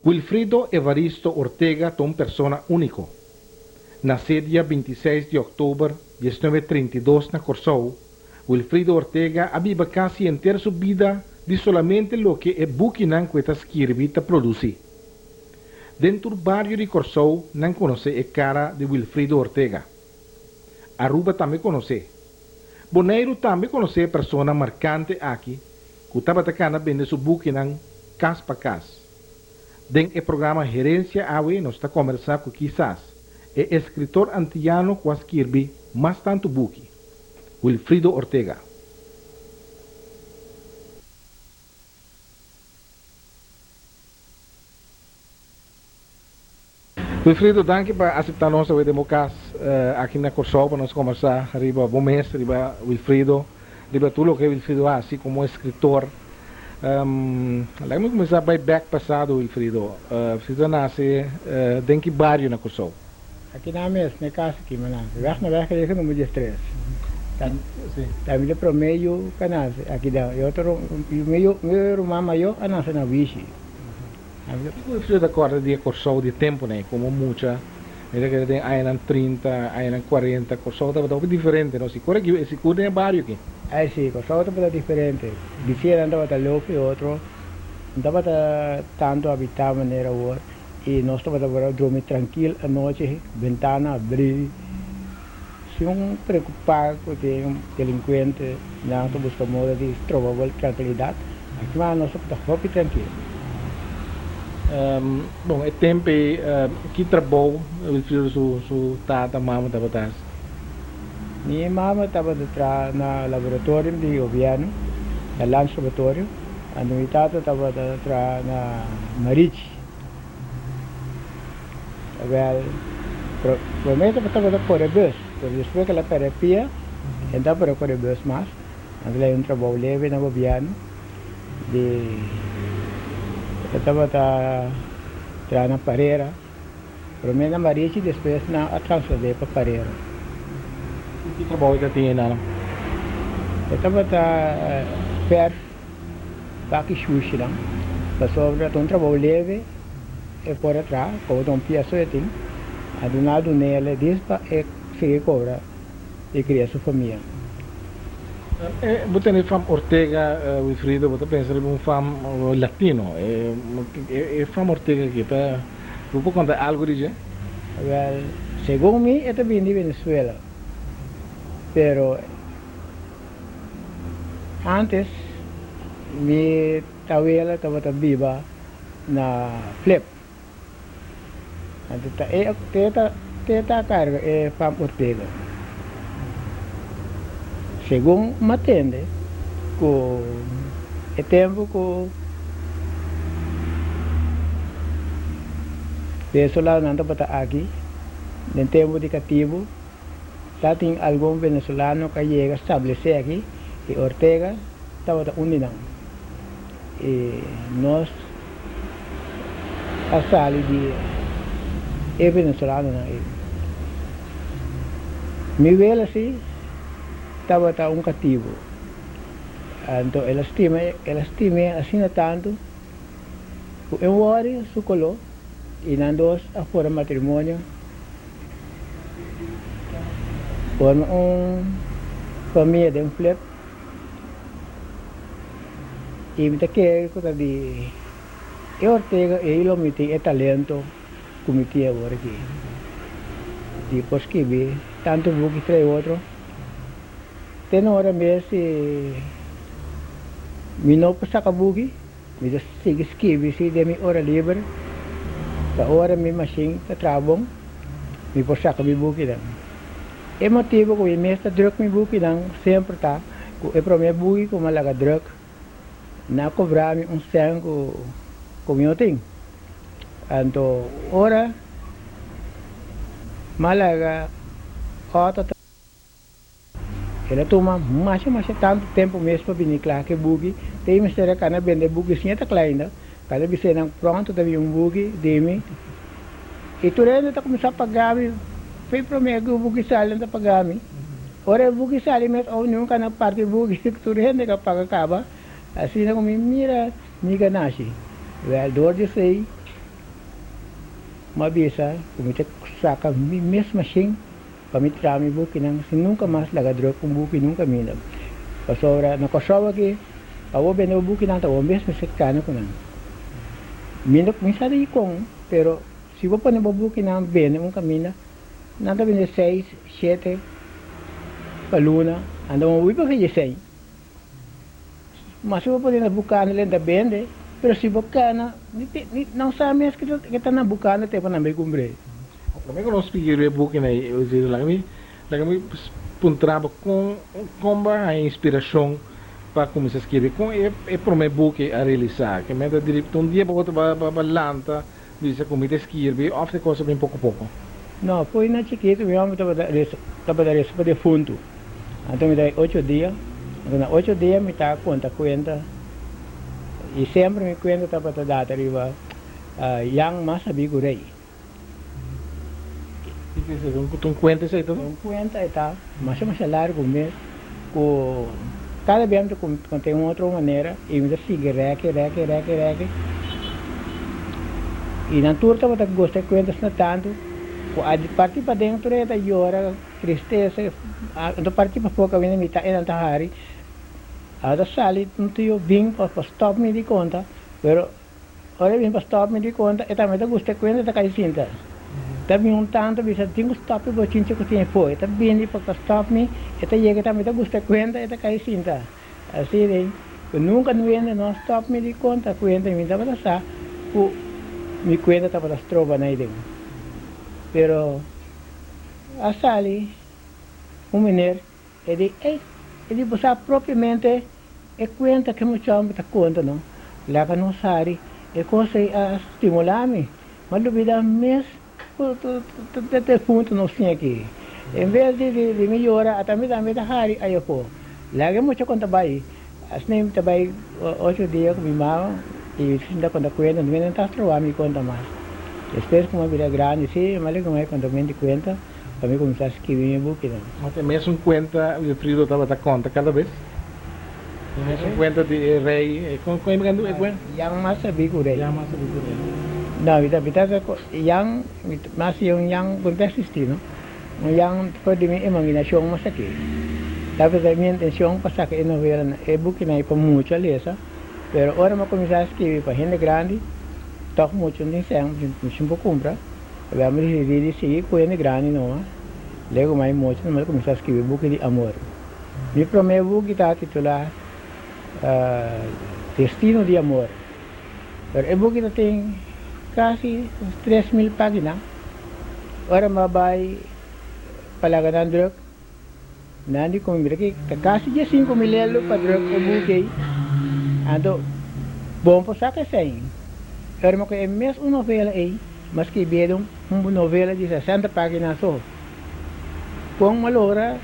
Wilfrido Evaristo Ortega é uma persona único. Nasceu dia 26 de outubro de 1932 na Corsou, Wilfrido Ortega habita casi inteira sua vida de solamente lo que é buquinan que está escrevendo produzir. Dentro do barrio de Corsou, não conhece a cara de Wilfrido Ortega. Aruba também conhece. Bonaire também conhece a persona marcante aqui, que estava atacando vender seu buquinan cas para cas. Dentro do programa Gerência Awe, nós está conversando com quizás é escritor antiano que escreve mais tanto buque, Wilfrido Ortega. Wilfrido, danke por aceitar nossa democracia aqui na Corsou para nós conversar. Arriba, bom mês, arriba Wilfrido, arriba tudo o que Wilfrido faz, assim como escritor. Vamos começar by back passado, Wilfrido. Wilfrido nasce dentro que bairro na Corsou? Aqui na mesa, na casa aqui, maná. Weg na weg que não me estresse. Também para meio canal aqui dá. E outro meio irmão maior a nossa na bici. Wilfrido acorda de Corsou de tempo, né? Como muita. Ele tem aí 30, aí 40, Corsou estava diferente, não? Se corre que se corre é bairro aqui. Aí sim, Corsou estava diferente. Dizia andava até louco e outro. Andava tanto habitar maneira outra. E nós estávamos dormir tranquilo à noite, ventana abrir. Se preocupar com um delinquente, não busca modo de trovar tranquilidade, aqui nós estamos tranquilo. Bom, é tempo que trabalho o filho do tata, mama, estava atrás. Minha mama estava no laboratório de governo, no laboratório, e minha tata estava na Marich. Prometo que estava por bus, mas depois que ela terapia, então para por bus mais, então um trabalho leve no governo, de estava na Pareira, prometo na Mariche, depois na transferir para Pareira. Que trabalho que tinha lá? Estava perto da Xuxa, não? Passou um trabalho leve. E por atrás, quando um piaço é tem, adunado nele, diz para seguir cobra e criar sua família. Você tem fama Ortega, Wilfrido, você pensa em fama latino, é fama Ortega aqui, para você contar algo disso? Well, segundo mim, é também de Venezuela, pero antes, minha abuela estava viva na Flip. Teta carga é fam Ortega. Segundo matende, com é tempo com venezuelano não está aqui, no tempo de cativo, já tem algum venezuelano que chega a estabelecer aqui e Ortega estava unindo. E nós a sala de venezuelano na ele. Mi vela assim estava um cativo. Então ela estima assim tanto que um hora su colou e não dois afora matrimônio forma família de flip e me quer coisa de Ortega ele me tem talento como tinha agora aqui. Depois que vi tanto buque para outro, tem hora mesmo se me não passa com buque, me já sigue escrever se de minha hora livre, da hora minha machine está trabalhando, me passa com buque não. É motivo que me está druk me buque não sempre tá, é para mim buque como ela druk, não cobrar me sangue como eu tenho. Então, ora, malaga, ela toma mais tanto tempo mesmo para vir claro que bugi, tem mistério que na vende bugi sim está claro ainda, cada vez que não pronto também bugi de mim, e tu ainda está começando a pagar me, foi para mim que o bugi sai ainda pagar me, ora o bugi sai mas ou nunca na parte bugi que tu ainda que paga acaba, assim como mira niga nasce, well dor de sei uma visa, kumita saca mesmo assim, para me tirar meu buque, não, se nunca mais laga droga com buque, nunca me dá. Para sobre, na Kosovo aqui, para o bem o buque, não, o mesmo se cana com não. Me sabe com, pero se vou pôr no buque, não, bem, um caminho, não está bem 6, 7, para luna, andam a ir para fazer 100. Mas se vou poder na bucana, ele anda bem, pero se bucana, não sabe mesmo que está na bucana, tem para não me cumprir. Para mim, quando eu expliquei o book, né, eu disse, lá que puntrava com a inspiração para começar a escrever, com é para mim book a realizar, que me dá direito um dia para outro para lanta, diz como te escrever, off the coisa bem pouco a pouco. Não, foi na chiquito, meu homem estava dar isso para fundo. Então me dá 8 dias, então na 8 dias me dá conta, e sempre me conta estava a data riba, yang masa bigurei. Tu cuenta isso aí tudo? Um conta e tal, mas é mais largo mesmo, com cada vez que tem uma outra maneira, e me dá sigue, reque. E na turma estava gostando de contas na tanto, a partir para dentro é da llora, tristeza, a partir para fora vem me tá em antahari, a da sali não tinha vim para stop me de conta, pero ora vim para stop me de conta, e também da gosta conta da caicinta. Também tanto bisa tinha stop para cinco que tinha foi, também de para stop me, e tá chega também da gosta conta e da caicinta. Assim daí, eu nunca não vende não stop me de conta me dava da sa, me conta estava da trova na ideia. Pero a sali, menino, ele busca propriamente e conta que me chama da conta não, lá que não sari, e coisa a estimular-me, mas duvida mesmo, até ponto não tinha aqui. Em vez de melhorar, até me dá hari, aí eu pô, lá que muito conta vai, as nem também 8 dias com minha mãe e ainda quando conta, não está trovando me conta mais. Depois como vida grande, sim, mas como é quando me di conta, para mim começar a escrever meu book. Mas tem mesmo conta, o Frido estava a conta cada vez? Tem mesmo conta de rei, como é que é conta? Yang masa bigo rei. Yang masa bigo rei. Não, vida yang masih yang contexto, não? Yang pode me imaginação mas aqui. Talvez a minha intenção passar que novela é book não é para muito lesa, pero ora me começar a escrever para gente grande. Toco muito nem sempre, não vou comprar. Eu me decidi com ele grande não, lego mais muito, mas começar a escrever book de amor. Meu primeiro book está titulado Destino de Amor. O book tem quase 3.000 páginas. Ora vai palagan ng drug. Nandi kung miraki kasi 5.000 euro para drug o book. Ando bom po sa kasi. Pero mo kaya mes una novela mas que vieron uma novela de 60 páginas só. Com malora,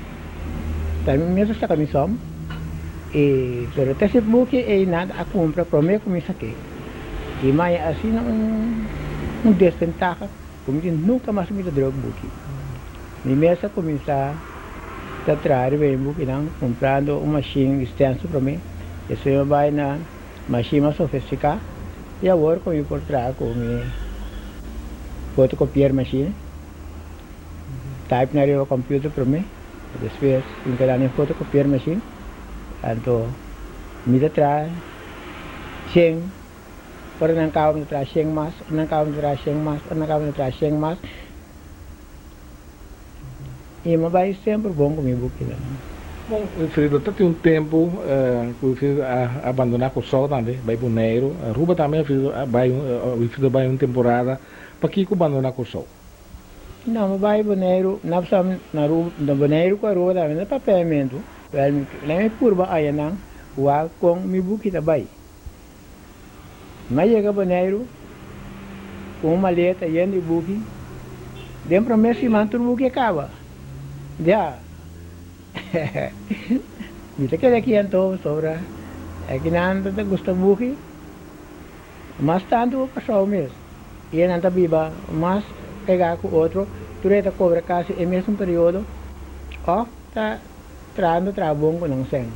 também mesmo sa kami som, pero esse book nada a compra para mim começa aqui. E mais assim desventaja, como que nunca mais me droga book. Mi mesa começa a trazer bem book não, comprando uma machine extenso para mim. Isso eu vai na machine sofisticada. E agora como eu por trás com minha fotocopier machine, type na rin o computer para mim, depois encarar na fotocopier machine, então me dá trás, cheng, para não cair no trás cheng mas, não cair no trás cheng mas, não cair no trás cheng mas, e mas vai sempre bom comigo aqui. Bom, o Frido tem um tempo que o Frido abandonar o sol também, vai para o Neiro. Ruba também o Frido vai uma temporada para que abandonar o sol. Não, vai para o Neiro, na Boneiro com a Ruba também, não é papeamento. Lá me curva aí não, o com me buque também. Mas chega Boneiro com uma maleta e de buque, dentro do mês o buque acaba. Já. Bisa que daqui então sobra aqui nanda da gusta buki mas tanto passou mesmo e nanda biba mas pegar com outro tureta cobra quase é mesmo período ó tá trando trabom com não sem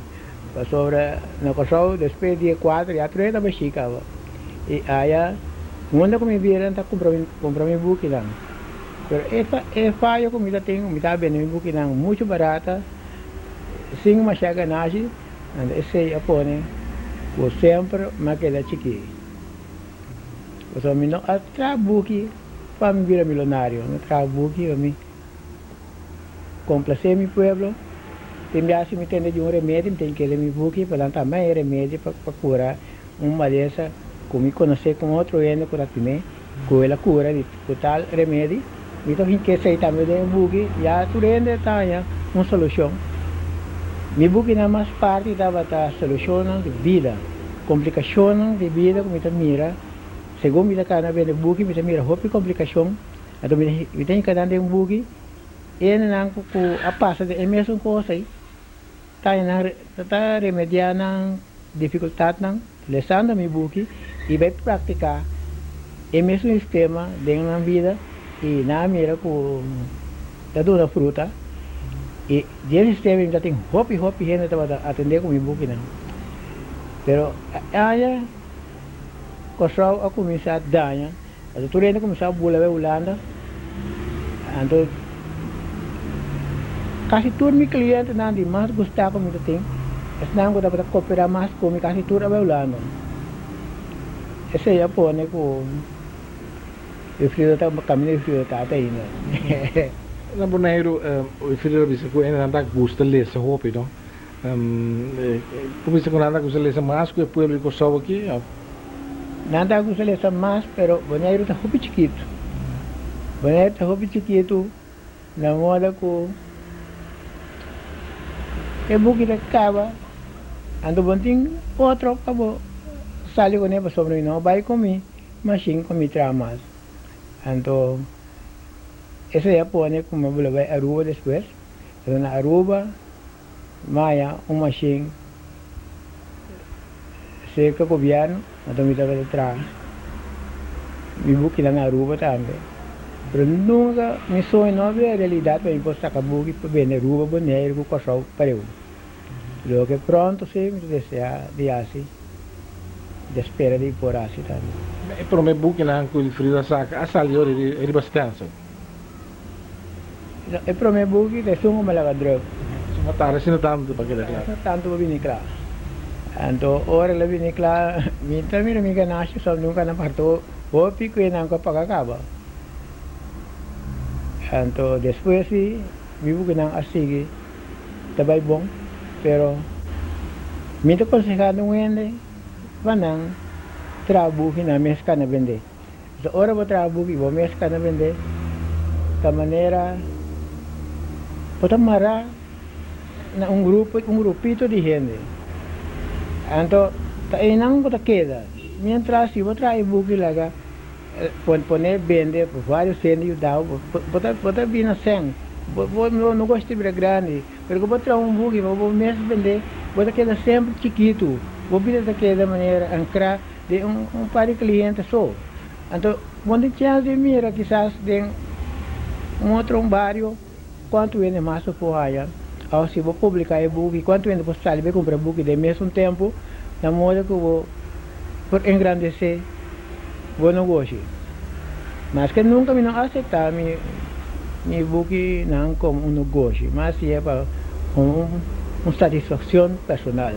sobra na passou depois dia 4 já tureta bexica e aí Quando eu me viram, tá comprar meu book lá. Pero é falho que eu tenho, me tá vendo meu book lá, muito barata, sem uma chaganagem, e esse apone, o sempre me queda chique. O só me não atra book para me virar milionário, não atra book para me complacer meu pueblo. Tem assim me entender de um remédio, tem que ele me book para dar também remédio para curar uma doença, como me conhecer com outro ende cura também, com ela cura de tal remédio. Então que sei também de book, já tu ende tá já uma solução. Mi book na mais parte dava a solução de vida, complicação de vida como me mira. Segundo me cá na venda book, me mira hope complicação. Então me tem que dar um book. E não com a passa de mesmo coisa aí. Tá remediar na dificuldade não, lesando mi book e vai praticar o mesmo sistema dentro da vida e na mira com da dona fruta. E desse sistema ainda tem hopi gente para atender com mi book não. Pero aí começou a começar a danhar. A doutora começou a bular Holanda. Então quase todos meus clientes não de mais gostar como eu tenho. Senão eu dapat cooperar mais com quase todos a Holanda. Esse é o ponto que o frio está caminhando, o frio está ainda. Na Bonaire, o filho disse que ainda não gosta de ler essa roupa, então. Como isso que não gosta de ler mais que o pueblo que só aqui? Não gosta de ler mais, mas Bonaire está muito chiquito. Bonaire está muito chiquito, na moda que o buque da cava, ando bontinho, outro acabou. Sali com ele sobre não vai comer, mas sim comer tramas. Então, esse é o ponto como eu vou Aruba depois. Então, na Aruba, Maia, uma machine, cerca do governo, então me dava de trás. Me buque lá na Aruba também. Mas nunca me sonho não ver a realidade para impostar com a buque para ver na Aruba, Bonaire, com o Cossau, para eu. Lo que pronto se me deseja de assim, de espera de ir por assim também. Pero me buque na com o frio da saca, a salió de bastante. E para mim buque de sumo malaga droga. Só tá recém tanto para aquele claro. Tanto para vir claro. Então, ora lá vir claro, minta mira me ganashe só nunca na parto, o pico e não paga acaba. Então, depois se me buque não assim, tá bom. Pero minta aconselhado um ende vanang trabalho na mesca na vender. So ora vou trabalho vou mesca na vender. Da maneira pode mara na grupito de gente. Então tá inang pode queda. Mientras se vou trabalhar buki laga poner vender por vários centros dá pode vir na sen. Não gosto de ver grande, porque vou trazer buque, vou mesmo vender, vou quedar sempre chiquito, vou vir daquela maneira, ancrar de par de clientes só. Então, quando tinha de mira, quizás de outro barrio, quanto vende mais por aí, ou se vou publicar o buque, quanto vende por sair, vou comprar buque de mesmo tempo, na moda que vou por engrandecer o negócio. Mas que nunca me não aceitar mi buque não como negócio, mas é para uma satisfação personal.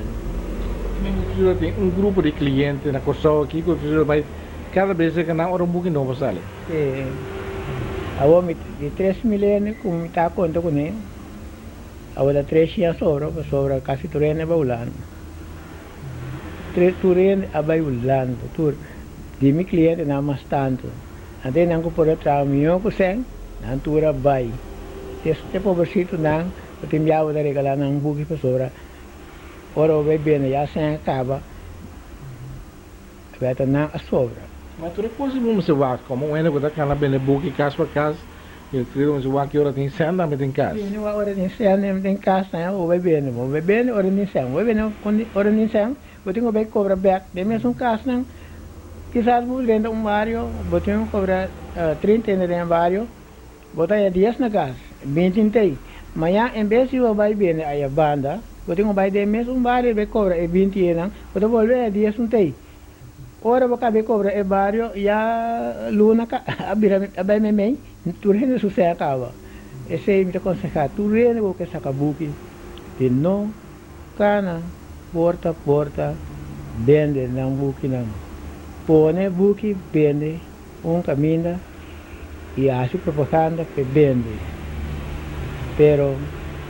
Tem grupo de clientes na Corsão aqui que vai cada vez que não um buque novo sale. Agora de 3 milhões como me está conta com ele, agora 3 anos sobra quase 3 anos baulando. 3 anos baulando, de mi cliente não mais tanto. Até não que por trabalho meu com sen Antura bay. Este pobrecito nang patimyaw na regala ng buki pa sobra. Oro bebe na ya sen acaba. Beta nang a sobra. Mas tu depois vamos se vai como um ano que tá cana bem buki casa para casa. Eu creio que o que ora tem senda me tem casa. Sim, não ora tem senda me tem casa, o bebe ora tem senda, o bebe não ora tem senda. Eu tenho bem cobra back, de mesmo casa nang quizás vou dentro barrio, vou ter cobrar 30 dentro barrio. Bota ya 10 na gas, 20 tem. Amanhã, em vez de eu vai bem a banda, eu tenho vai de mês barrio, vai cobrar 20 não, eu vou volver a 10 não tem. ora ba kabe cobra e barrio ya luna ka abay memeng turene su se acaba esse me aconsejar turene o que saca buki de no cana porta porta vende na buki na pone buki vende caminho e hace propaganda que vende pero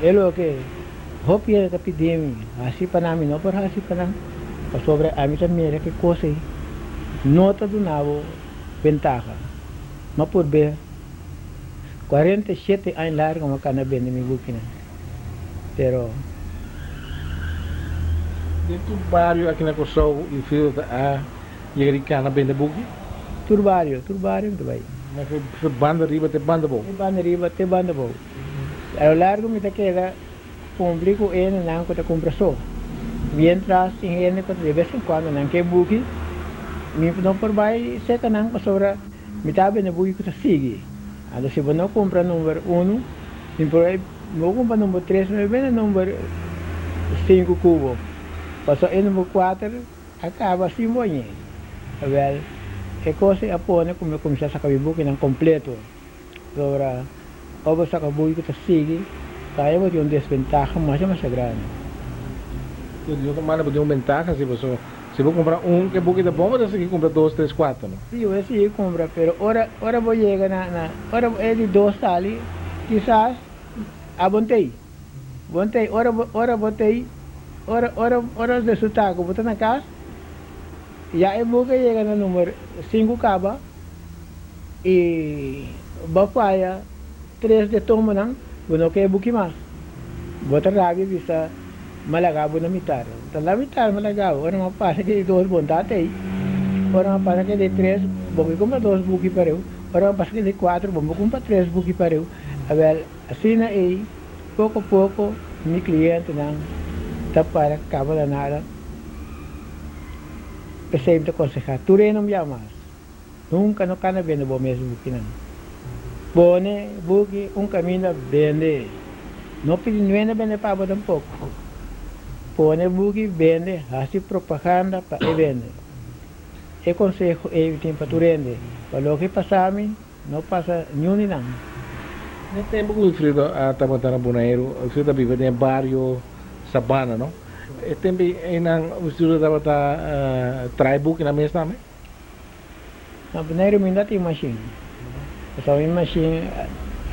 é lo que hopia que pedimos assim para nós não por assim para nós sobre a mim também que coisa nota do nabo ventaja mas por ver 47 anos largo uma cana vende mi buquina pero dentro do bairro aqui na Corsol e filho a Yericana vende buki turbario muito bem mas foi banda riba te banda bom te banda bom ao largo me queda público não que te compra só mientras ingene que de vez em quando não que buki me não por vai seca não para sobra me tá vendo buki que sigue ando se não compra número 1 me por aí não compra número 3 me vende número 5 cubo passou em número 4 acaba assim bonito well é coisa a pôr como começar a sacar buki não completo sobra ou sacar buki que sigue kaya mo yung desventaja mais grande. Eu tomara por uma ventaja se vou comprar que buque da bomba, você que compra 2, 3, 4, não? Sim, eu sim compra, pero ora vou chegar ora é de 2 ali, quizás abontei, ora botei, ora de sutaco, botar na casa, já é buque chega no número 5 caba e bafaia 3 de toma não Bueno que buki mas. Bota rabi bisa malagabo na mitar. Tala mitar malagabo. Orang apa que dos bondate. Orang apa que de 3, vou comprar 2 buki pareu. Orang apa que de 4, vou comprar 3 buki pareu. Abel, assim na aí, pouco a pouco, mi cliente não tá para cabo da nada. Percebe aconsejar. Tu não me amas. Nunca no cana vendo bom mesmo buki não. Pone buki caminho vende. Não pedi vende para tampouco. Pone buki vende, assim propaganda para vende. E consejo evitar para tu rende. Para o que passame, não passa nenhum não. No tempo que o Frido estava na Bonaero, o Frido vive em bairro Sabana, não? E também o Frido estava trai buki na mesa também? Na Bonaero ainda tem machine. Só em machine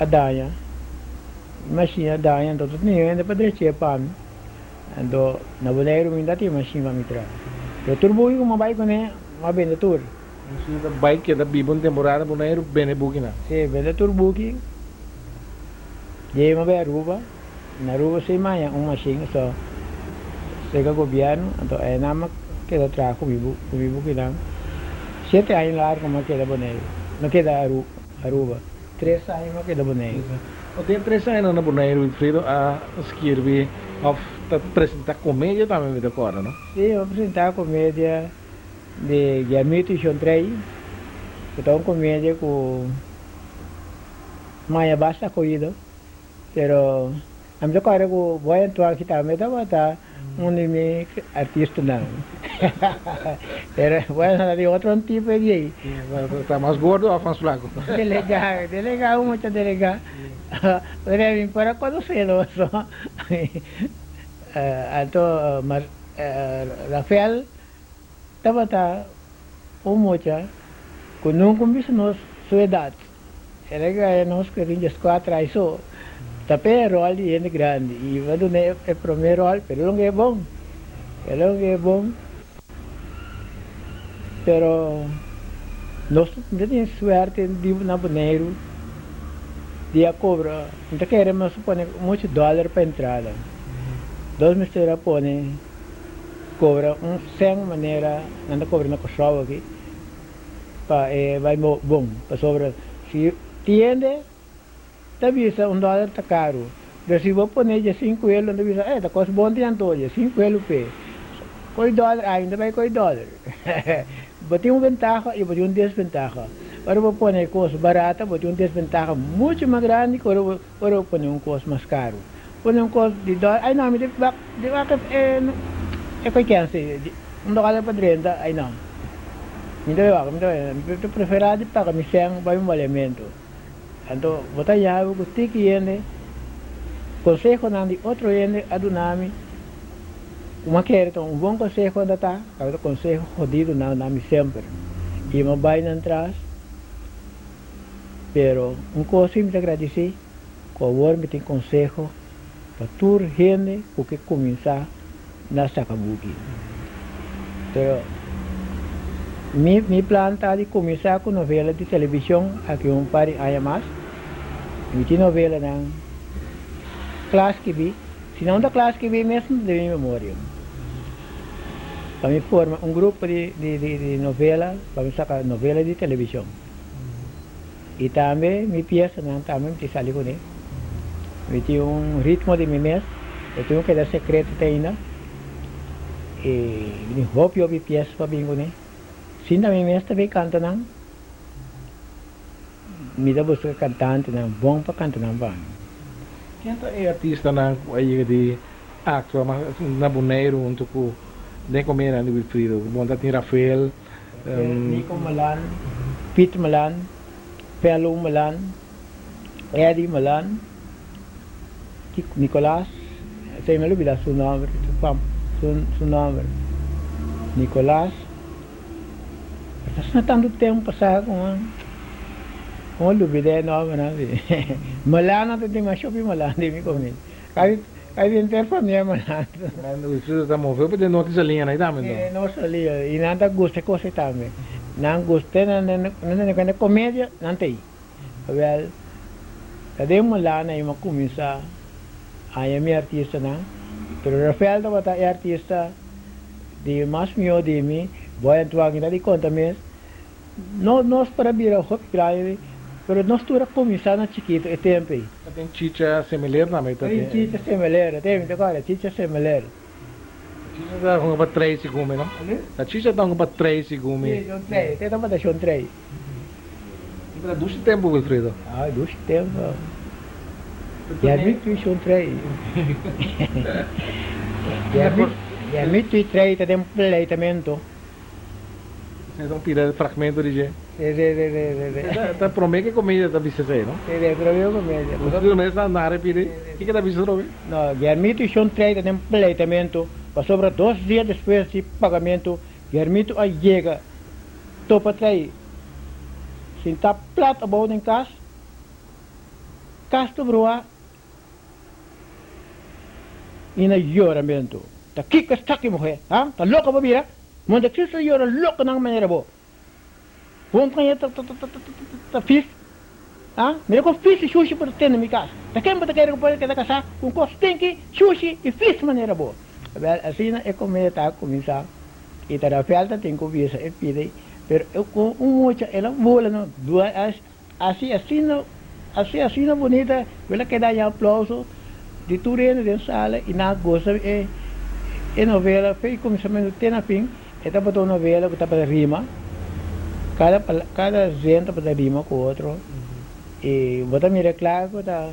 a danha, então tudo nem ainda para direito para mim, então na Bonaero ainda tem machine para me tirar. Eu turbo e uma bike né, uma venda tur. Isso da bike que da bibon temporada Bonaero bene buki na. Sim, venda turbo que, uma vez na Aruba se manha machine só, chega governo, então é nama que da trago comigo que não. 7 anos lá como que da Bonaero, não que da Aruba. 3 anos que da Bonaero. O tem 3 anos na Bonaero, Wilfredo, a escrever, a apresentar comédia também de agora, não? Sim, eu apresentar comédia de Guilhermito e Chontrei, que é uma comédia com Maia Basta corrido, pero a minha cara com vou entrar aqui também tá de artista não. Era bueno de outro tipo de aí. Está mais gordo ou mais flaco? Delega muito delega. Para mim para conhecê-lo só. Então mas Rafael estava mocha com nunca visto sua idade. Era nós que tínhamos 4 anos só. Tapi rol dia ni grande e vai do né é primeiro rol, pero não é bom. Pero nós temos sorte de na Bonaero dia cobra, então queremos supor muito dólar para entrada. 2 misturas põe cobra 100 maneira, não cobra na Kosovo aqui. Para vai bom, para sobra se tiende Tabisa $1 tá caro. Se vou pôr de 5 euros, não bisa, tá custa bom de antolha, 5 euros pe. Coi dólar, ainda vai coi dólar. Botei ventaja e botei desventaja. Agora vou pôr coisa barata, botei desventaja muito mais grande, agora vou pôr coisa mais caro. Pôr coisa de dólar, ai não, de vaca é coi $15, $1 para 30, ai não. Eu prefiro de pagar me sem para um valimento. Então, botar já o que que ende, consejo não de outro ende a do nome, uma quer um bom consejo ainda tá, cada consejo jodido não nome sempre. E uma vai não traz, pero coisa me agradecer, com o me tem consejo para toda gente o que começar na Sacabuki. Então, mi plan está de começar com novela de televisão aqui pare aí mais. Mi tem novela na classe que vi, se não da classe que vi mesmo de minha memória. Para me formar grupo de novela, para me sacar novela de televisão. E também mi peça não também me sali com ele. Mi tem ritmo de mi mês, eu tenho que dar secreto ainda. E mi hope eu vi peça para mim com ele. Sim, também mês também canta não. Me dá busca cantante não, bom para cantar não bom. Quem é artista na aí de acto, mas na Boneiro untuk nem comer na Wilfrido. Bom, tem Rafael, Nico Malan, Pete Malan, Pelo Malan, Eddie Malan, Nicolás, saya malu bila su nome, su nome, Nicolás. Mas tanto tempo passado com o Lubide nome, né? Malan não tem mais shopping Malan de mim comigo. Aí inter família Malan. O Wilfrido está movendo para não ter linha na idade, não salia e nada gosta coisa também. Não gostei na comédia não tem. Well, tadi Malan aí uma começar aí minha artista não. Pero Rafael também é artista de mais meu de mim. Voy a entrar aquí conta mes. Nós para vir ao hop grande, pero nós tura começando chiquito é tempo. Tem chicha semelhante também, tá? Tem chicha semelhante, tem agora chicha semelhante. Chicha dá com para 3 segundos, não? A chicha dá com para 3 segundos. Sim, são 3, tem também são 3. E para duas tempo, Wilfrido? Ah, duas tempo. Já me tu são 3. Já me tu 3 tem pleitamento. Então, tira o fragmento de gente. Está promete que comida está visto aí, não? Promete comédia. Você não está na área, pide. O que está visto, Robin? Não, Guilhermito são 3 tem pleitamento. Para sobre 2 dias depois de pagamento, Guilhermito aí chega. Topa trair. Se está plato bom em casa, casa broa e na choramento. Tá que está aqui morrer, ah? Tá louca para vir? Manda que você llora louco na maneira boa. Vamos ganhar fiz. Ah, melhor que fiz sushi para ter na minha casa. Tá quem pode querer que casar com costenque, sushi e fiz maneira boa. Assim é como está começar. E tá falta tem que vir é pide. Pero eu com mocha ela voa não. Assim não bonita. Ela quer dar aplauso de turno de sala e na gosta é novela fez começamento tem na fim. Esta para uma novela que está para rima, cada gente para rima com o outro. E bota mira claro que está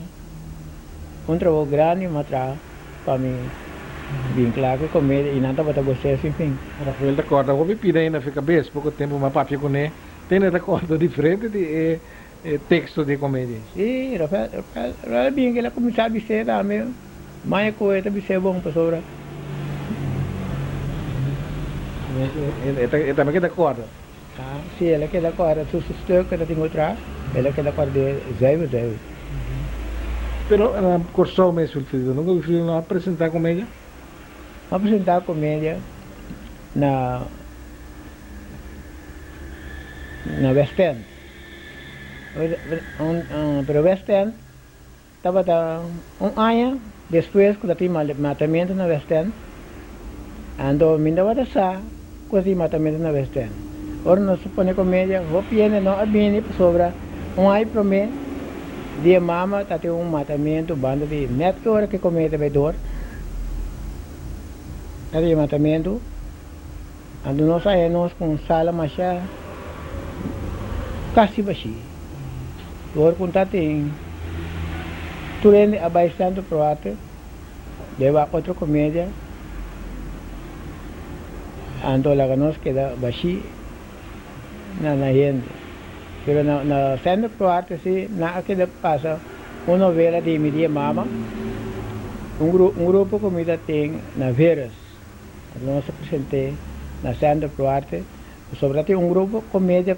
trabalho grande, mas para mim bem claro que comédia e nada para gostar assim fim. Rafael da corda, vou me pedir ainda fica bem, pouco tempo mas papi com ele tem essa corda diferente de texto de comédia. Sim, Rafael bem que ela começar a ser também, mais coisa a ser bom para sobra. Ele também quer dar corda. Ah, sim, ela quer dar corda. Se você que tem outra, ela quer dar corda de zero. Pero na Corsol mesmo, Wilfrido, nunca Wilfrido não apresentar comédia? Apresentar comédia na West End. Pero West End estava ano depois que tinha matamento na West End. Ando minda sa quasi matamento na West End. Ora não supone comédia, vou piene não abini sobra ai para mim dia mama tá tem matamento banda de net hora que comédia vai dor. Tá de matamento. Ando nós saímos com sala macha quase baixi. Ora conta tem turene abaixando proate leva outra comédia. Ando la ganos queda baixi na gente. Pero na centro parte sí, na que pasa uma novela de Media Mama, grupo comida tem na Veras. Nós apresentei na centro parte, sobre tem grupo comédia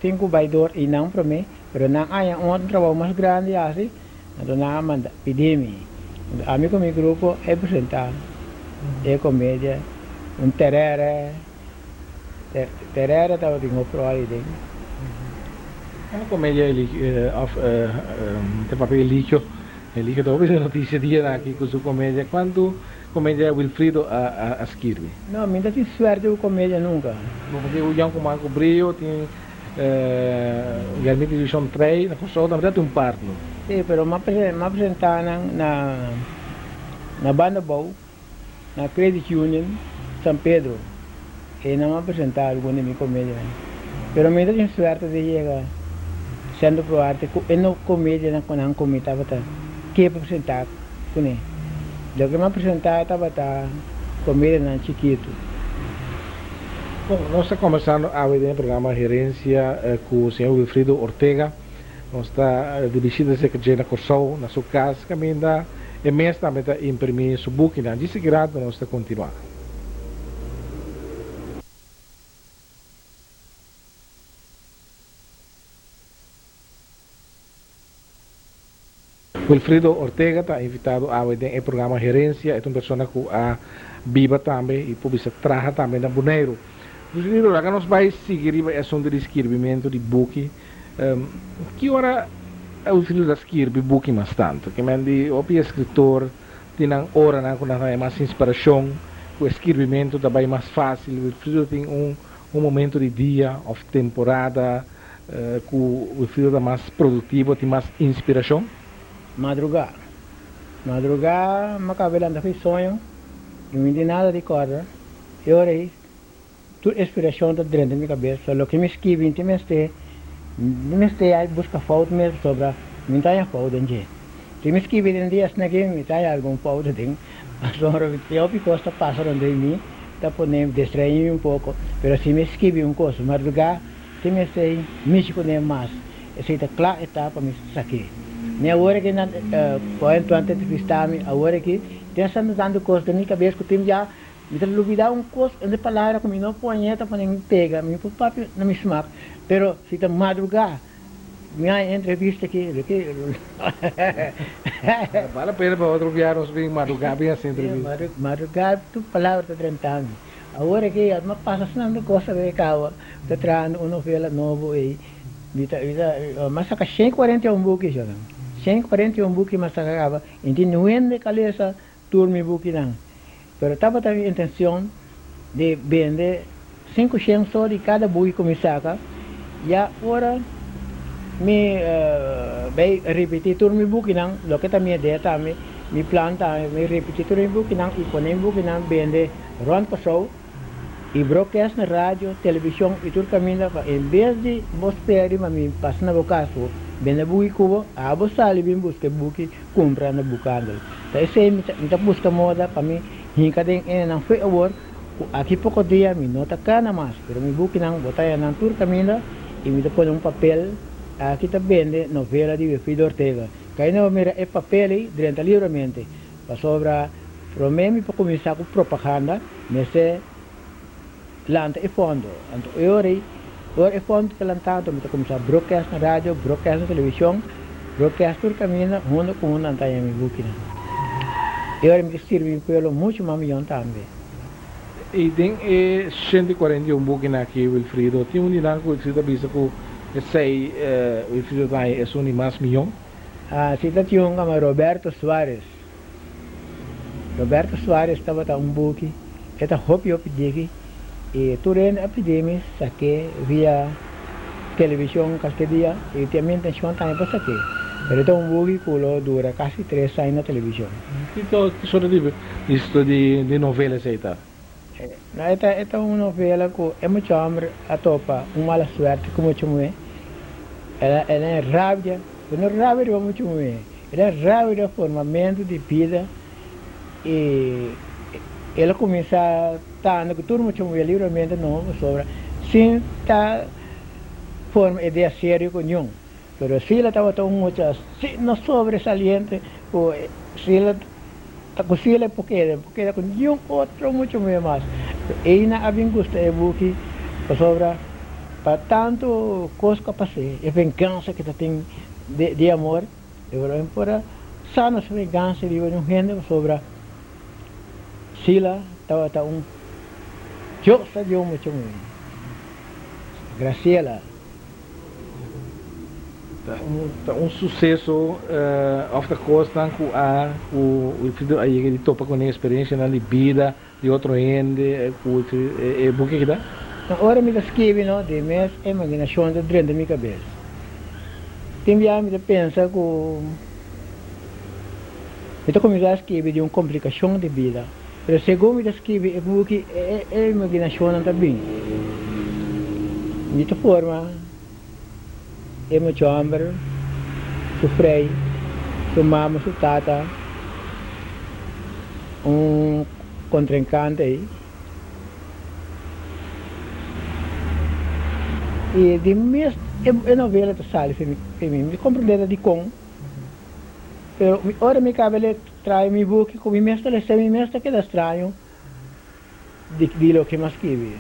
tem baidor e não para mim, pero não há trabalho mais grande assim, então não manda pedir-me. A mim com meu grupo é apresentar, é comédia, tereré estava de pro ali dentro. Uma comédia tem papel líquido, talvez a notícia dia aqui com sua comédia. Quando comédia Wilfrido a escrever? Não, ainda tem suerte de comédia nunca. Porque o Ian com Marco Brio tem Garmin Division 3, na Kosovo também tem parte. Sim, pero me apresentaram na Banda Bau, na Credit Union, São Pedro. E não me apresentaram alguma minha comédia. Pero ainda tem suerte de chegar sendo pro arte, e não comédia na quando comida estava que apresentar com ele. Do que me apresentar estava comédia na chiquito. Bom, nós estamos conversando hoje no programa Gerência com o senhor Wilfrido Ortega. Nós estamos de visita secretária na Kosovo, na sua casa, que ainda é mês também está imprimir seu book, né? Disse que nós estamos continuando. Wilfrido Ortega está invitado a ver no programa Gerência, é uma pessoa que vive também e publica trabalha também na Bonaire. Wilfrido, agora nós vamos seguir a ação de escrevimento de book. Que hora o Wilfrido escreve book mais tanto? Que mande o escritor tem hora na quando tem mais inspiração, o escrevimento também é mais fácil. O Wilfrido tem um momento de dia ou temporada que o Wilfrido é mais produtivo, tem mais inspiração. Madrugar, macabelando foi sonho, não me nada de corda. Eu aí, toda inspiração está dentro da minha cabeça. Só que me escrevi, me estou aí buscar foto mesmo sobre, me está aí foto em dia. Se me escrevi em dia, se não me está aí algum foto dentro. Eu fico costa passando de mim, está podendo distrair um pouco. Mas se me escrevi coisa, madrugar, se me sei, me escrevi mais. Essa é a clara etapa me saquei. Nem agora que quando antes de entrevistar-me, agora que pensando tanto coisa na minha cabeça que eu tenho já me duvidar coisa de palavra que me não ponheta para nem pega, me por papo não me esmaga. Pero se está madrugar, minha entrevista aqui, vale a pena para outro viagem nós vem madrugar bem assim entrevista. Madrugar, tu palavra está tratando. Agora que eu não passa não coisa de cava, está trazendo uma novela nova aí, mas saca 141 buques já. 141 buques mas acaba, então não é de cabeça turma buque não. Pero estava também a intenção de vender 500 só de cada buque que me saca, e agora me vai repetir turma buque não, lo que também é ideia também, me planta, me repetir turma buque não e quando buque não vende rond passou e broadcast na rádio, televisão e tudo caminho em vez de mostrar mas me passa na boca vende buque cubo, a você ali vem buscar buque, compra na bucando. Então esse me tá busca moda para mim, hinca den não foi agora, aqui pouco dia me nota cana mais, pero me buque não botar na tudo caminho e me põe papel, aqui tá vende novela de Wilfrido Ortega. Cai não mira é papel aí, dentro livremente, para sobra, para mim para começar com propaganda, nesse lanta e fundo. Então eu é fundo que lantado, me começar a broadcast na rádio, broadcast na televisão, broadcast por caminho, mundo com mundo anta em buque. Eu me sirvo pelo muito milhão também. E tem 141 buques aqui, Wilfrido. Tem um dinheiro que o Wilfrido avisa que sei Wilfrido vai é um mais milhão. Se tá tinha um Roberto Soares. Roberto Soares estava um buque, eta hopi daqui. E turene epidemia saquei via televisão qualquer dia e também tem chão também para saquei. Pero então um buque que dura quase 3 anos na televisão. Que sort de novelas aí tá? Esta uma novela que é muito homem a topa, uma mala sorte como chamo é. Ela é rápida, não é rápida como chamo é. Ela é rápida formamento de vida e ela começa a estar no turno chamo livremente novo sobre sem estar forma idea serio con Jung. Pero si la estaba todo mucho, si no sobresaliente, o si la cosile porque con Jung otro mucho más. Ella había gusto de buki, sobra, para tanto cosa pasé, es venganza que tem de amor, pero para sana essa vengança de um gente sobre Sila, estava yo sabia muito Graciela. Um sucesso of the costa o filho aí ele topa com a experiência na vida de outro ende o que dá Na hora me escrevi no de mês imaginação de dentro da minha cabeça. Tem dia me pensa que eu começar a escrever de uma complicação de vida. Mas segundo me escrevi porque é imaginação também. De outra forma é meu chamber, sofrei, sua mama, sua tata, contrincante aí. E de mês é novela que sai para mim, me compreender de com. Pero ora mi cabelo trae mi book con mi mestre que da estranho de lo que mais escrevi.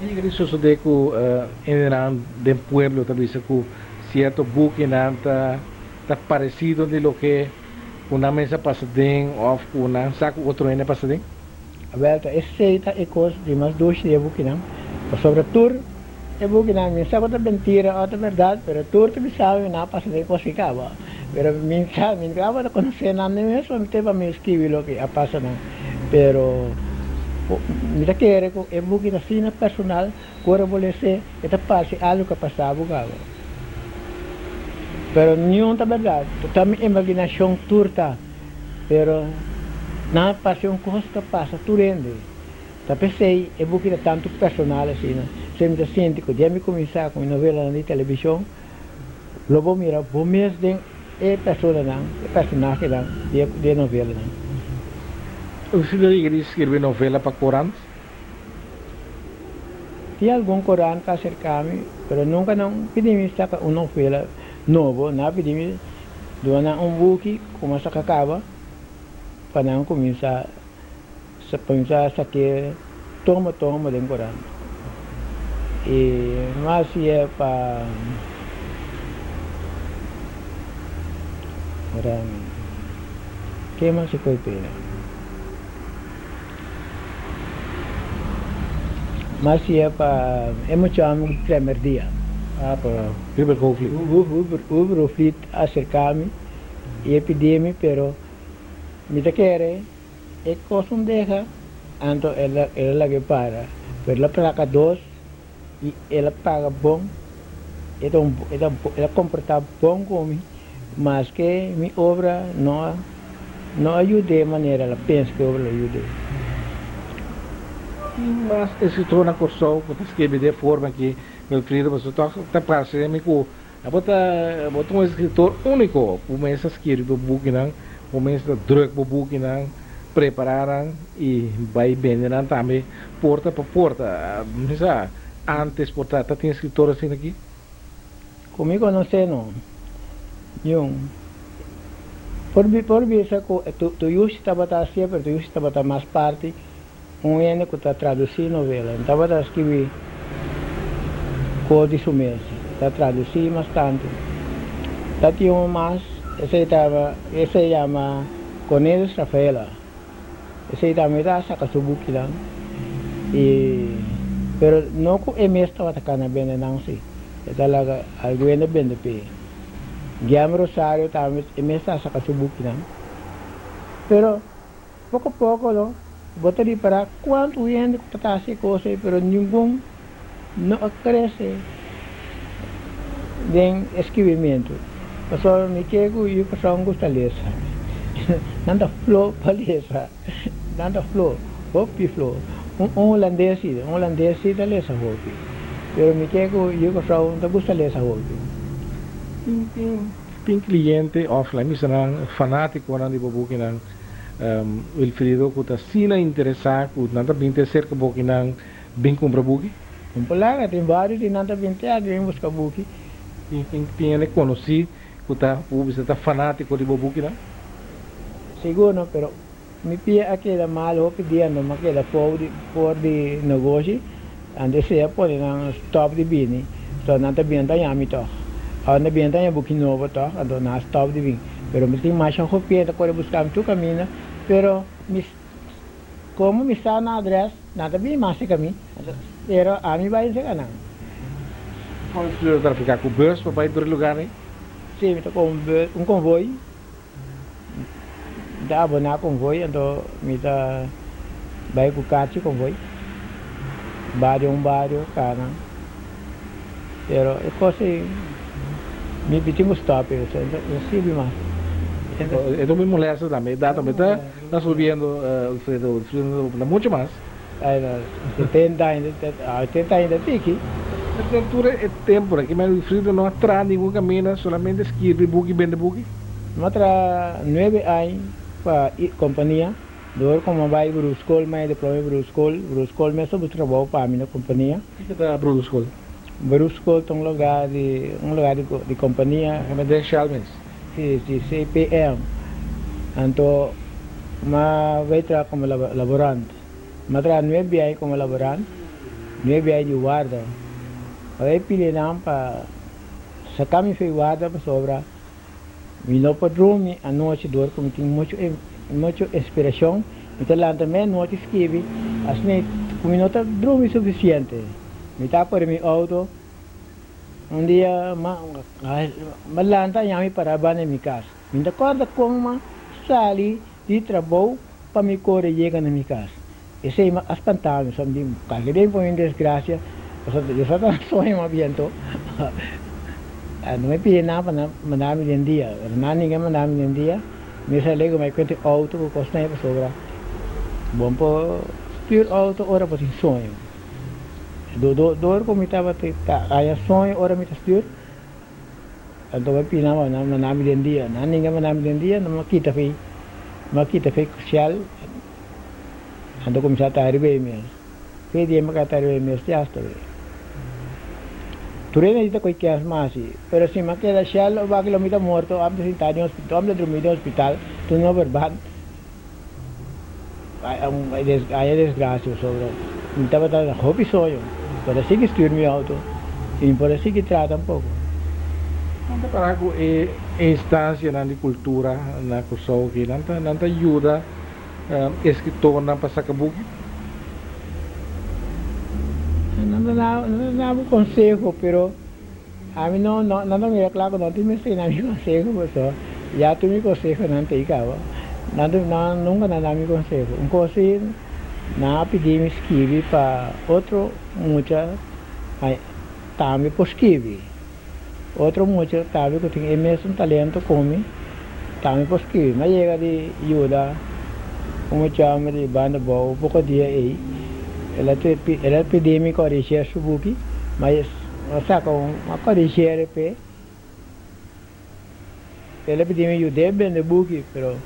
E isso de que em pueblo talvez que certo book tá parecido de lo que uma mesa passadinho ou uma saco outro ene passadinho. A volta essa é coisa de mais dois de book não. Sobre tour é book não, me sabe outra mentira, outra verdade, pero tour tu sabe não passa de coisa que acaba. Pero me graba de conocer nada mesmo, me teve me escrever lo que passa não. Pero mira que era é book da cena personal, agora vou ler esta parte algo que passava agora. Pero nenhum tá verdade, também imaginação turta, pero na paixão coisa que passa turende. Tá pensei é book da tanto personal assim, né? Sempre sente que já me começar com novela na televisão, logo mira, vou mesmo é personagem não, de novela não. Você queria escrever novela para Corãs? Tinha algum Corão que acercar-me, mas nunca não pedi-me sacar uma novela nova, não pedi-me doar book como essa que acaba, para não começar a sacar toma do Corão. E mas é para Orang que mais se pode pena. Mas é para muito amo primeiro dia. Para primeiro conflito. O conflito acercar-me e pedir-me, pero me te quer é coisa deixa, então ela que para, pero ela paga 2 e ela paga bom, ela comporta bom comigo. Mas que minha obra não ajuda de maneira, ela pensa que a obra ajuda. Mas escritor na corção, que escreve de forma que meu filho você está parecendo que bota um escritor único, começa a escrever o book não, começa a druk o book não, prepararam e vai vender também porta por porta, antes porta, tem escritor assim aqui? Comigo não sei não. Yung por bisa ko tu yus estava assim, pero tu yus estava mais parte ene que está traduzir novela, estava a escrever coisa disso mesmo, está traduzir bastante. Tá tinha mais, esse chama Cornelius Rafaela, esse também está saca subuki lang, e pero não ko MS estava atacando bem não sei, é talaga algo ainda bem de pé. Guilherme Rosário também começa a sacar subuki não. Pero pouco a pouco não, botaria para quanto gente que está assim coisa, pero nenhum não cresce de escrevimento. Pastor me quero e o pessoal gosta de ler. Nada flow para ler, nada flow, hopi flow. Holandês da ler essa hopi. Pero me quero e o pessoal não gosta de ler essa hopi. Tem cliente offline, misalnya fanático orang di buku nang Wilfrido, kuta sila interesa, kuta nanti binte ser ke buku nang bing kumpra buku. Um polaga, tem vários de nanta pintar, vem buscar buki. Quem conheci, que você está fanático de buki, né? Seguro, pero mi pia aquela mal ho pedindo, aquela por de negócio, ande se pode na stop de bini. So nanta binta yami to. Ande binta ya buki novo to, ando na stop de bini. Pero me tem mais ho pia da cor buscar tu caminho, pero mis como me está na address, nada bem mais caminho. Pero a mim vai ser canal. Como você vai ficar com o bus para ir para outro lugar, né? Sim, me com convoy. Da abonar convoy, então me tá vai com o convoy. Barrio cana. Pero é coisa me pedimos stop, eu sei mais. Então me molesta também, dá também está subindo, subindo muito mais. Aí, 70 ainda fique. A temperatura é tempo, que mas o frio não atrai nenhum caminho, solamente esqui, bugi, bende bugi. Matra 9 anos para companhia, dor como vai para a escola, mas depois para a escola mas sobre trabalho para a minha companhia. O que está para a escola? Para a escola é um lugar de companhia. É deixar mesmo. Sim, CPM. Então, mas vai trabalhar como laborante. Matra 9 anos como laborante, 9 anos de guarda. Aí pilha não para sacar me fez guarda para sobrar. Me não pode dormir a noite dor como tem muita inspiração. Então lá também noite escreve, assim como não está dormir suficiente. Me tá por meu auto. Dia malanta yami para bane mi casa. Me dá corda como sali de trabalho para me correr chega na minha casa. Esse é as pantalhas, só me carreguei por uma desgraça. Eu só estou sonhando viento. Não me pedi nada para mandar me um dia. Não ninguém mandar me um dia. Me salei com quanto auto que custa para sobrar. Bom para styr auto ora para sonho. Dor como estava aí sonho ora me styr. Então me pedi nada mandar me um dia. Não ninguém mandar me um dia. Não me quita fei crucial. Então começar a arribar mesmo. Pedi me que arribar mesmo já está. Turena dito ko'y kiyas masi, pero si makita siya, bakit lumita morto, amdo sintado yung hospital, amdo drumido yung hospital, tuno verbad. Ay desgracia, sobra. Estava na hobby sonho, para sige estudiar meu auto, e para sige trata um pouco. Nanta para ko instância na cultura na kusao que nanta ajuda escritor na pasakabuki. Não dá um conselho, pero a mim não me reclamo, não tem me conselho, só já tu me conselho não tem ikaw, nunca não dá me conselho. Conselho na pedir me escrever para outro muita, também por escrever. Outro muita também que tem mesmo talento como, também por escrever. Mas chega de ajuda, como chama de banda boa, pouco dia aí. Ela pediu me corrigir o buki, mas essa com a corrigir pe. Ela pediu me ajudar bem no buki, pero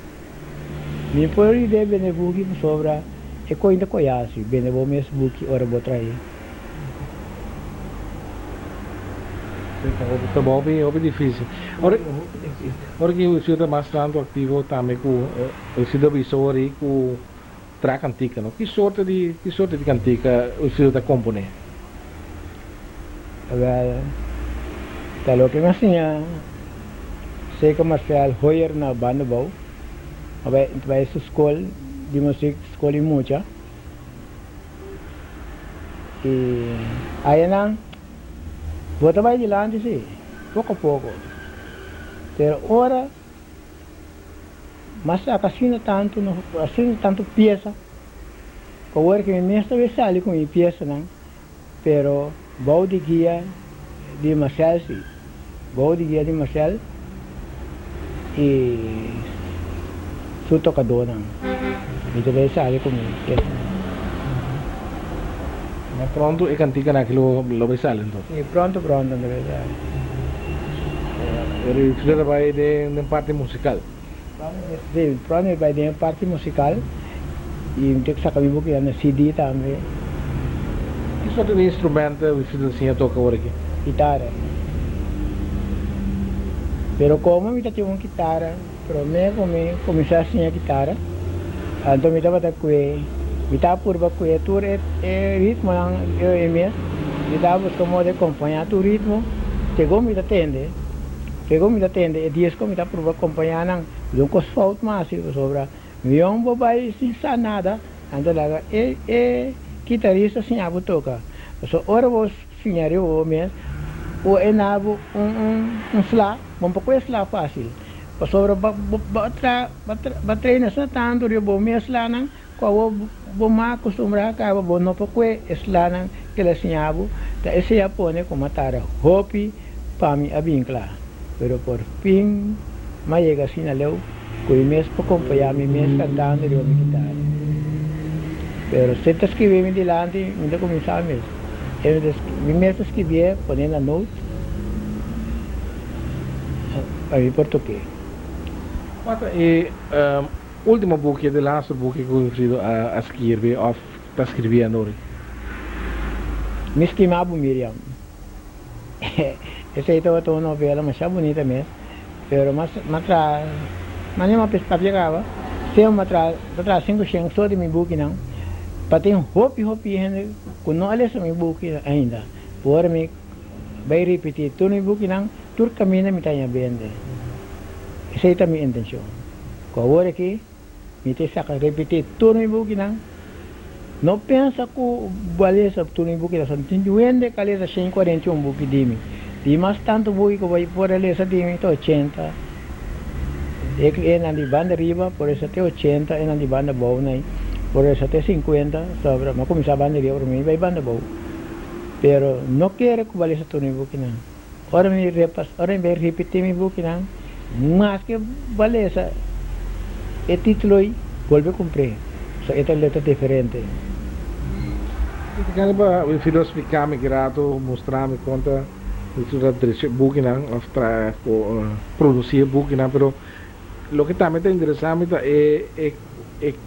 me pode ajudar bem no buki sobra é coisa conhece bem no bom mesmo buki ora vou trair. Tá bom, bem difícil. Ora que o senhor está mais tanto ativo também com o supervisor e com tra cantica, no? Que sorte di cantica o senhor está componendo? Agora, talo que me enseña, sei que Marcial Hoyer na banda bom, vai essa escola de música, escola muita, e aí não, vou trabalhar de lá sim, pouco a pouco, pero ora mas assina tanto peça, o que me mestre vai sair com a peça não, pero vou de guia de Marcel sim, vou de guia de Marcel e sou tocador não, então vai sair com a peça. Mas pronto e cantica naquilo lo vai sair então? Sim, pronto não vai sair. Ele precisa vai de parte musical. Sim, pronto vai de parte musical e tem que sacar o que na CD também. Que soort van instrumenten Wilfrido sim toca agora aqui? Guitarra. Pero como me tinha uma guitarra, pero me começar assim a guitarra, então me tava que me tava por que tu ritmo eu me tava como de acompanhar tu ritmo, chegou me atende. Pegou me atende e dias como me tava por acompanhar não, não cos falta mais sobre me um bobai sem sa nada, então lá guitarrista sem a toca. So ora vos finare o mes o enabo slá, bom pouco é slá fácil. Sobre treina sa tanto eu vou me slá não, qual vou mais acostumbrar cá vou não pouco é slá não que ele sinabo, tá esse japone como tara hopi para mim a vincla. Pero por fin me llega assim a leu, que mes para acompanhar me mes cantando eu me guitarra. Pero se te escrever delante, me da começar mesmo. Me mesmo escrever, ponendo a note, aí português. E último boek, de laatste boek que Wilfrido a escrever of para escrever a Nori? Me esquimava Miriam. Essa aí é uma novela, mas é bonita mesmo. Pero mas nem uma pessoa pegava. Se uma traz 500 só de meu book não. Para ter hopi gente, quando não olha meu book ainda. Por mim vai repetir tudo meu book não, tudo caminho me tenha vende. Essa é a minha intenção. Com agora aqui, me tem saca repetir tudo meu book não pensa que beleza tudo meu book não, tem vende calesa 141 book de mim. E mais tanto book que vai por ali essa de mim 80. É na de banda riba, por isso até 80 é na de banda boa né. Por eso até 50 sobre, mas começar a banda por mim vai banda boa. Pero não quero que valesse tudo meu book não. Ora me repetir meu book não, mas que valesse o título aí, volve a cumprir. Só é letra diferente. Kan ba Wilfrido explicar me grato, mostrar me conta Wilfrido dirigir book não, of produzir book não, pero lo que também está interessante é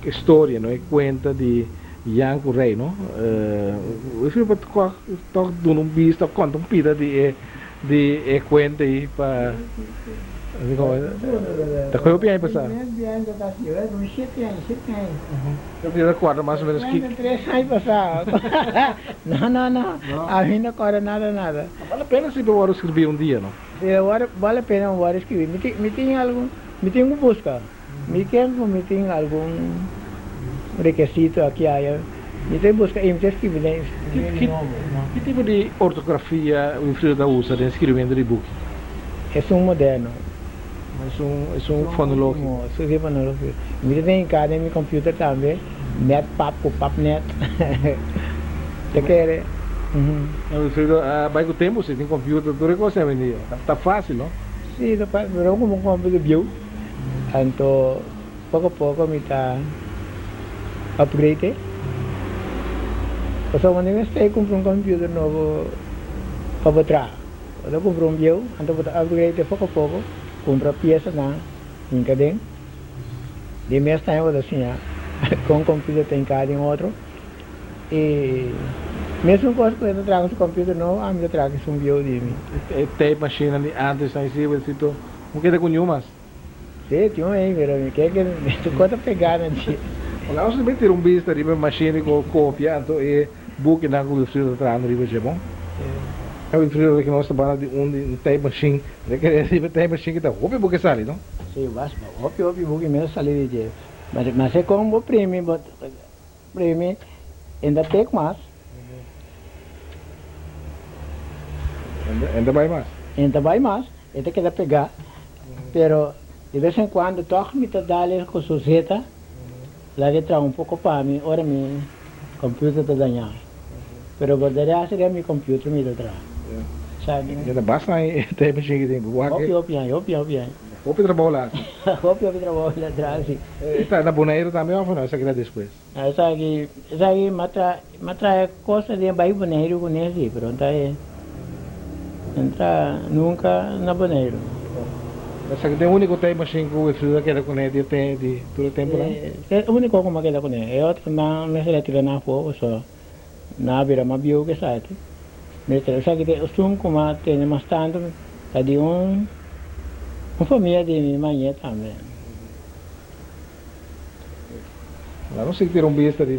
história, não é conta de Jan Correia, não? Eu fui para tocar dando vista, conta pita de conta aí para tá com o piano passar. Eu fiz a quarta mais ou menos que 3 anos passar. Não. A mim não corre nada. Vale a pena se eu escrever dia, não? Vale a pena eu escrever. Me tem algo, me tem busca. Me tem algum requisito aqui aí. Me tem busca e me tem escrever. Que tipo de ortografia o Wilfrido usa de escrevendo de book? É moderno. É fonológico. É fonológico. Me tem em casa no computer também. Papnet. Você quer? Wilfrido, vai com o tempo, você tem computer, tudo que você tá fácil, não? Sim, tá fácil. Mas como um computer viu. Então, pouco a pouco me está upgrade. Porque quando eu estou comprando um computer novo para botar, eu compro viu, então vou upgrade pouco a pouco, compro peça na encadem. De mês tem outro assim, com computer tem cada outro. E mesmo quando eu trago o computer novo, a minha trago um viu de mim. Tem machine ali antes, aí se você tô, não quer com nenhuma. Sim, tinha aí, mas que conta pegar né? Olha, você vai ter vista de uma machine com cópia, então é book na que o Wilfrido está andando de bom. É o Wilfrido que nós estamos de type machine, que type machine que está hopi book sali, não? Sim, basta, hopi book mesmo sali de mas é como o prêmio ainda tem mais. Ainda vai mais. Ainda vai mais, ainda quer pegar, pero de vez em quando toca me dá com sujeta, lá de trás pouco para mim, ora meu computer está danhado. Pero verdade seria meu computer me dá. Sabe? Já basta aí type machine que tem. Hopi trabalho lá. Hopi trabalho lá atrás. Está na boneira também ou não? Essa aqui é depois. Essa aqui matra coisa de bairro boneiro com esse, pronto aí. Entra nunca na boneiro. Essa aqui é o único type machine que o Wilfrido quer com ele de todo o tempo lá? É o único que eu quero com ele. É outro que me se retira na fogo só. na vira mabio que sabe. Mientras que te usum como tem mais tanto, tadi família de minha mãe também. Não sei que ter besta de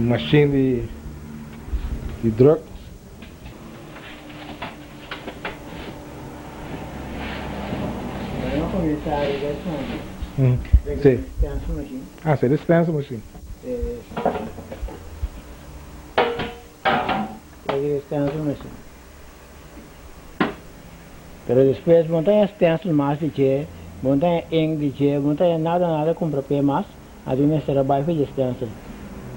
machine de drug. Não começar a ir Sim. Ah, c'est dispense machine. Pero después montanha stencil mais de che, montanha eng de che, montanha nada compra pe mais, a dinha será baixo de stencil.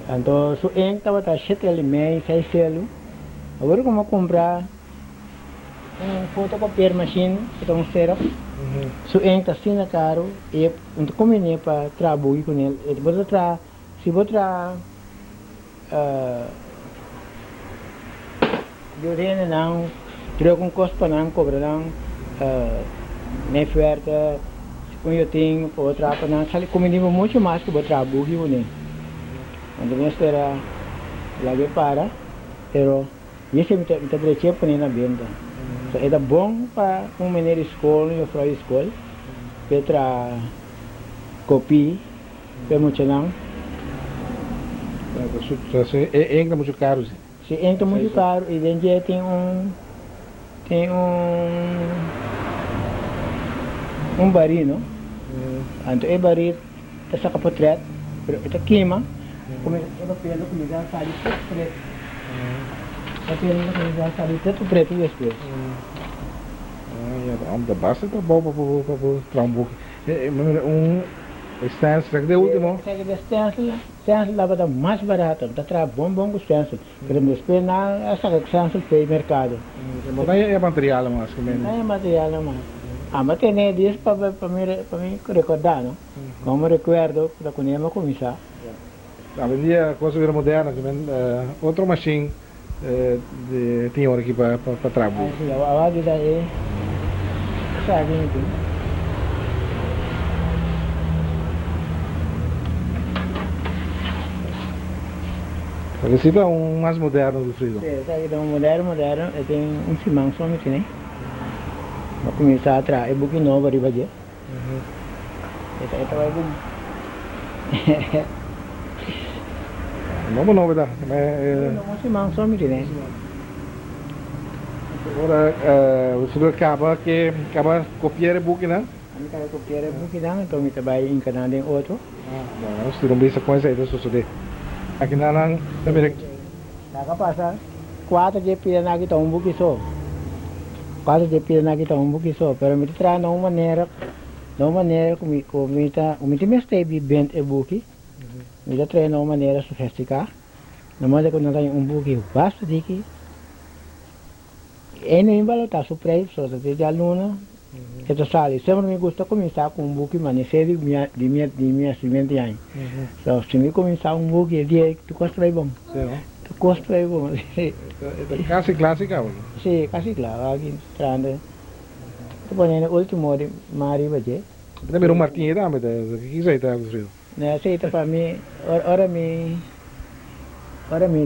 Então, su eng estava tá cheio de mei, sai selo. Agora como comprar fotocopier machine, então será. Su eng tá sina caro e então como é para trabalhar com ele, se botar eu tenho não troco custo para não cobrar não nem oferta se eu tenho para outra para não sabe como nível muito mais que botar trabalho né quando me espera lá de para pero isso me tá brecha para na venda so é bom para menino escola e para escola para copy para muito não É muito caro. se entra muito caro e dentro tem baril, não? Então é baril, tá saca potret, pero ita queima, como é pelo comida sali preto. Pelo comida sali preto depois. Da base tá bom para trampo. Stencil, de último. Stencil lá vai mais barato, tá bom com stencil. Pero depois na essa stencil tem mercado. Não é material mais que não é material mais. Mas tem dias para mim recordar, não? Como recuerdo para quando eu começar. Vendia coisa moderna, outra machine tinha aqui para trabalhar. A vida é sabe então. Necessita mais moderno do freezer. Sim, está moderno, tem simão só me né? Vou começar a trazer book novo ali vai Esta vai bom. Novo da. Não simão só me né? Agora você acaba copiar o book, né? A minha copiar o book não, então me trabalho em canal de outro. Não, se não bisa coisa aí do suceder. Aqui na também. Tá passa 4 de pia na kita book só. 4 de pia na kita book só, pero me traz não maneira como me stay bem e book. Me traz não maneira sofisticada. Não manda quando tem book basta de que é nem valor surpresa só de aluno. Ito sali, sempre me gusta começar com book manecer de minha semente aí. So, se me começar book é dia tu custa bem bom. Tu custa bem bom. Quase clássica, hoje. Sim, quase claro, aqui trande. Tu põe no último de mari baje. Também Martinho da, mas que já está frio. Né, sei tá para mim, ora me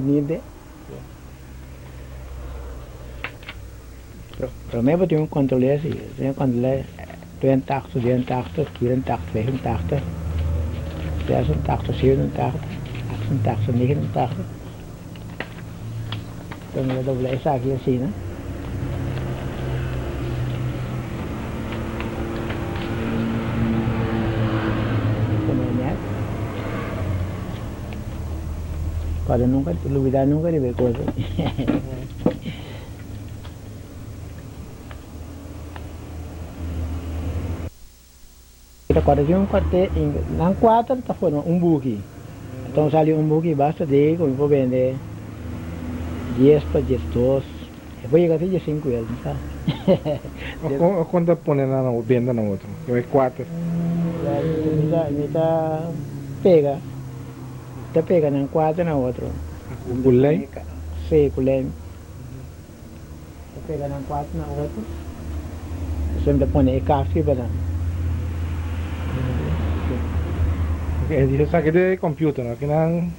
nide. Pero me botem controle assim, tem controle, tem taxo, kiren taxo, vegen taxo, zesen taxo, zeven taxo, achten taxo, negen taxo. Dan we dat blijven zaken zien, hè? Kalau nunca de ver coisa. Quando tinha quarto, não 4, tá falando book. Então saiu book, basta de como vou vender 10 para 10 2. Eu vou chegar até 5 euros, tá? Quando põe na venda na outra? Eu é 4. Me tá pega. Tá pega na 4 na outra. Gulay? Sim, gulay. Tá pega na 4 na outra. Sempre põe café para Okay, di sa kede computer na kinang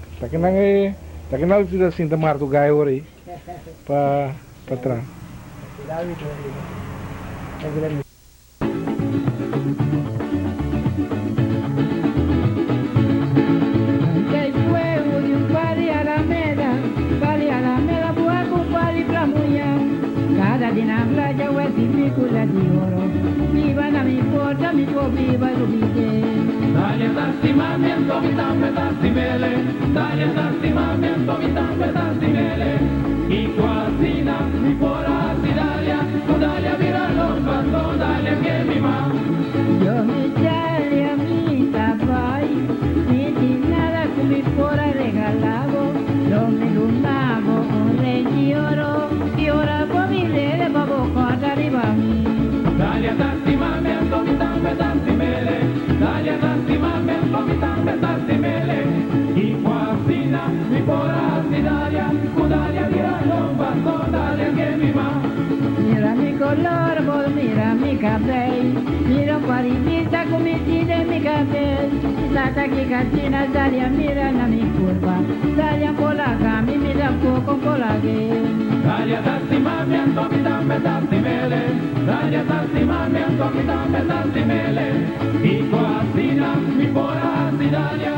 Tapi kenal sudah Sinta Martu gaya ori pa tra. David ori. Naglan Dinambla jawa tipi kula di oro, viva na mi porta mi può viva lo vide. Dale tastimamiento mi tambe tastimele, dale tastimamiento mi tambe tastimele. Y cuasina mi pora sidalia, dale a virarlo paso, dale que mi ma. Yo mi chale a mi tabai, mi dinara con mi pora regalado, lo me lumabo un rey oro, y ora por mi lele babo corta arriba mi. Dale a tastimamiento mi tambe tastimele, dale a tastimamiento mi tambe tastimele. Y cuasina mi pora sidalia, dale a virarlo paso, dale que mi ma. Mira mi color, vos mira mi cabello, mira cuaribita con mi tide mi cabello. Plata que cachina, Dalia mira na mi curva, Dalia polaca, mi mira poco polaque. Dalia tastimamiento mi tambe tastimele, Dalia tastimamiento mi tambe tastimele. Y coasina mi pora sidalia,